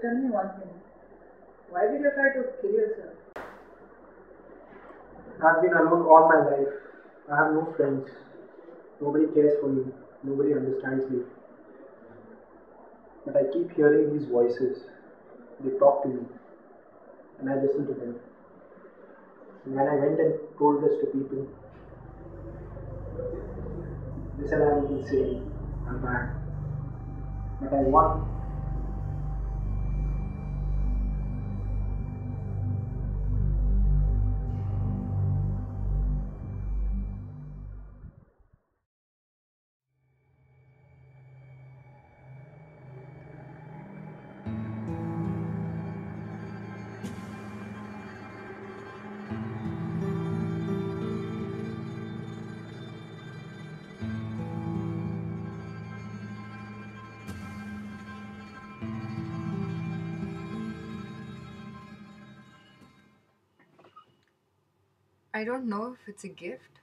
tell me one thing. Why did you try to kill yourself? I've been alone all my life. I have no friends. Nobody cares for me. Nobody understands me. But I keep hearing these voices. They talk to me. And I listen to them. And when I went and told this to people, they said I'm insane. I'm bad. But I won. I don't know if it's a gift,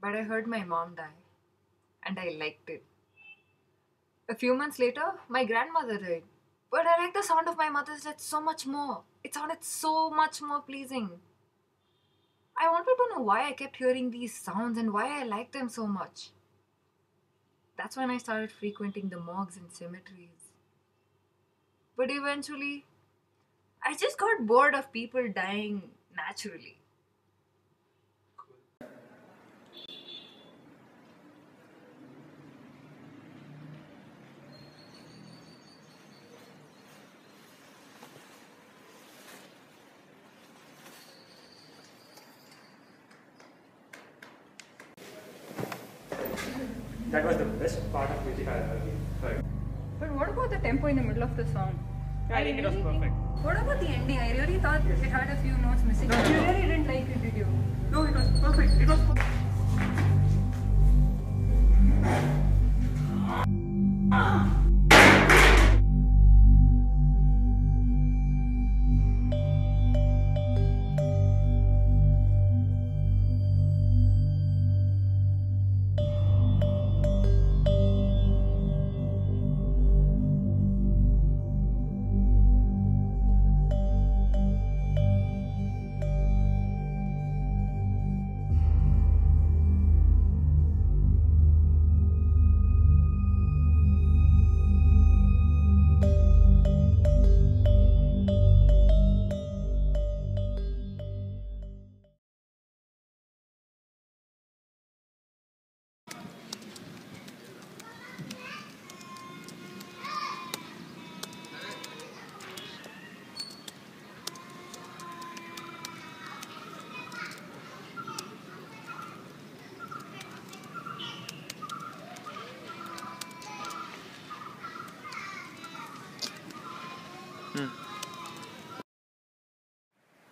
but I heard my mom die, and I liked it. A few months later, my grandmother died, but I liked the sound of my mother's death so much more. It sounded so much more pleasing. I wanted to know why I kept hearing these sounds and why I liked them so much. That's when I started frequenting the morgues and cemeteries. But eventually, I just got bored of people dying naturally. That was the best part of music I ever heard. But what about the tempo in the middle of the song? I think it was perfect. What about the ending? I really thought it had a few notes missing. No. You really didn't like it, did you? No, it was perfect. It was perfect.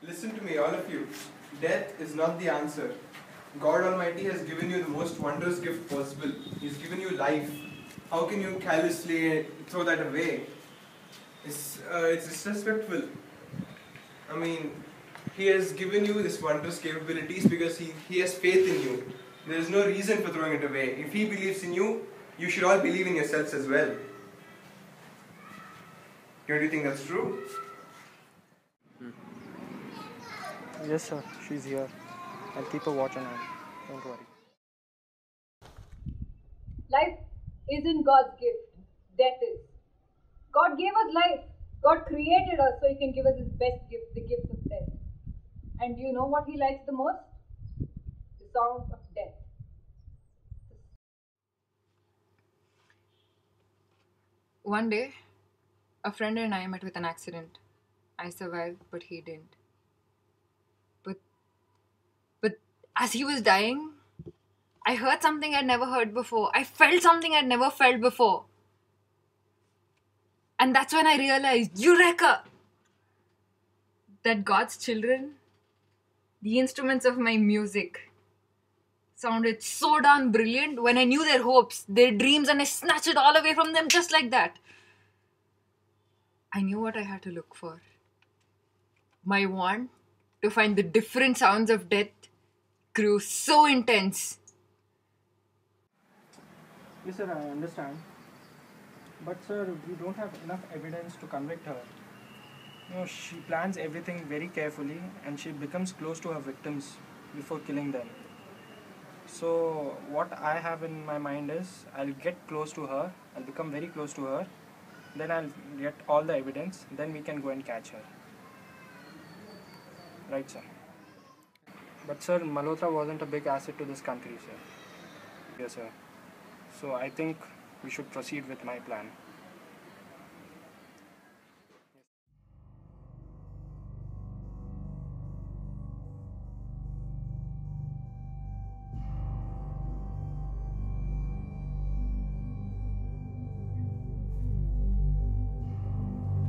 Listen to me, all of you. Death is not the answer. God Almighty has given you the most wondrous gift possible. He's given you life. How can you callously throw that away? It's disrespectful. I mean, He has given you this wondrous capabilities because he has faith in you. There is no reason for throwing it away. If He believes in you, you should all believe in yourselves as well. Don't you think that's true? Yes, sir. She's here. I'll keep a watch on her. Don't worry. Life isn't God's gift. Death is. God gave us life. God created us so He can give us His best gift, the gift of death. And do you know what He likes the most? The sound of death. One day, a friend and I met with an accident. I survived, but he didn't. But as he was dying, I heard something I'd never heard before. I felt something I'd never felt before. And that's when I realized, Eureka! That God's children, the instruments of my music, sounded so darn brilliant when I knew their hopes, their dreams, and I snatched it all away from them just like that. I knew what I had to look for. My want to find the different sounds of death grew so intense. Yes, sir, I understand. But sir, we don't have enough evidence to convict her. She plans everything very carefully and she becomes close to her victims before killing them. So what I have in my mind is I'll get close to her, I'll become very close to her, then I'll get all the evidence, then we can go and catch her. Right, sir? But sir, Malhotra wasn't a big asset to this country, sir. Yes, sir. So I think we should proceed with my plan.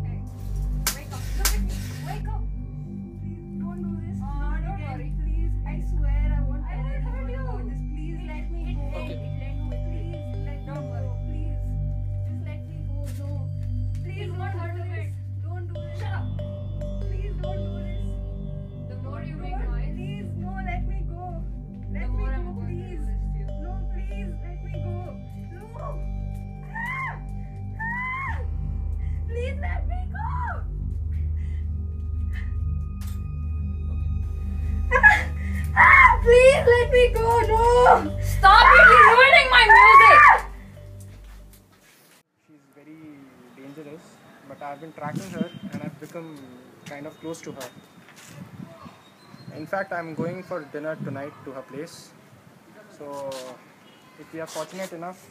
Hey, wake up. Look at me. Wake up. Please don't do this. Oh, Not don't again. worry. Please, I swear I won't I won't ever hurt do you. about this. Please let me go. Okay. Please let me go. Please. Just let me go. No. Please It's not don't hurt do a this. bit. Don't do this. Shut up. Please don't do this. The more you make Don't. noise, Please, no, let me go. the Let me more go, I'm going to please. do this to you. No, please, let me go. No. Ah! Ah! Please let me go. Please let me go. No. Stop it! You're ruining my music! She's very dangerous, but I've been tracking her and I've become kind of close to her. In fact, I'm going for dinner tonight to her place. So, if we are fortunate enough,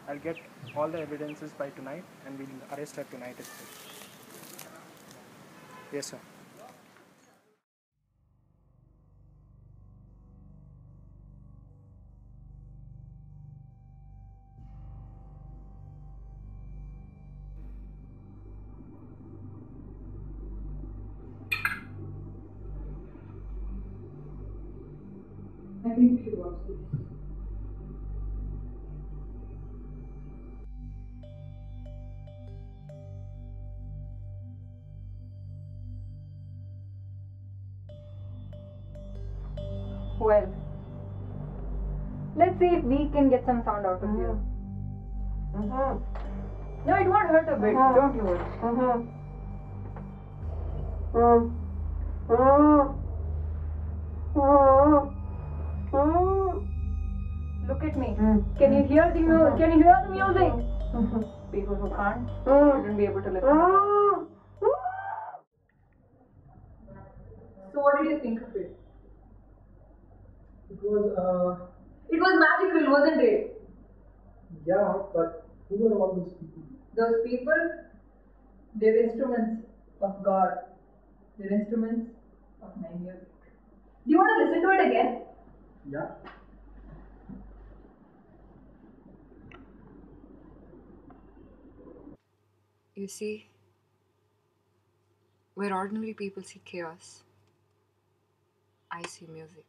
I'll get all the evidences by tonight and we'll arrest her tonight itself. Yes, sir. I think you should watch this. Well, let's see if we can get some sound out of you. No, it won't hurt a bit. Don't you worry. Look at me. Can you hear the music? Can you hear the music? People who can't shouldn't be able to listen. So what did you think of it? It was, It was magical, wasn't it? yeah, but who were all those people? Those people, they're instruments of God. They're instruments of my music. Do you want to listen to it again? Yeah. You see, where ordinary people see chaos, I see music.